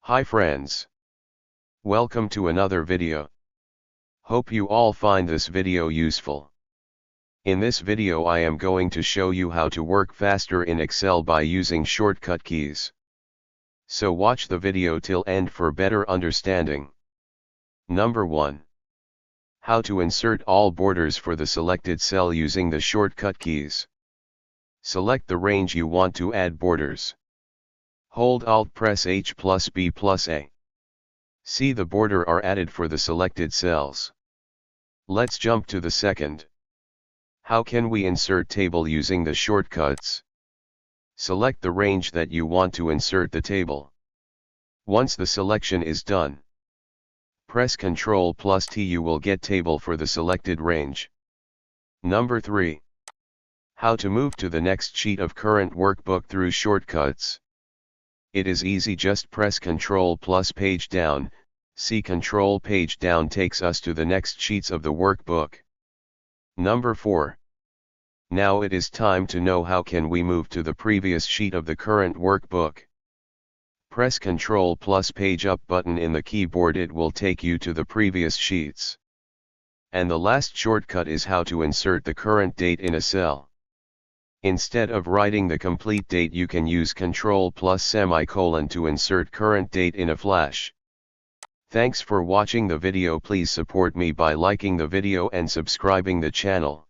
Hi friends. Welcome to another video. Hope you all find this video useful. In this video I am going to show you how to work faster in Excel by using shortcut keys. So watch the video till end for better understanding. Number 1. How to insert all borders for the selected cell using the shortcut keys. Select the range you want to add borders. Hold Alt press H plus B plus A. See the border are added for the selected cells. Let's jump to the second. How can we insert table using the shortcuts? Select the range that you want to insert the table. Once the selection is done, press Ctrl plus T, you will get table for the selected range. Number 3. How to move to the next sheet of current workbook through shortcuts. It is easy, just press Ctrl plus page down. See, Ctrl page down takes us to the next sheets of the workbook. Number 4. Now it is time to know how can we move to the previous sheet of the current workbook. Press Ctrl plus page up button in the keyboard, it will take you to the previous sheets. And the last shortcut is how to insert the current date in a cell. Instead of writing the complete date, you can use Ctrl plus semicolon to insert current date in a flash. Thanks for watching the video. Please support me by liking the video and subscribing the channel.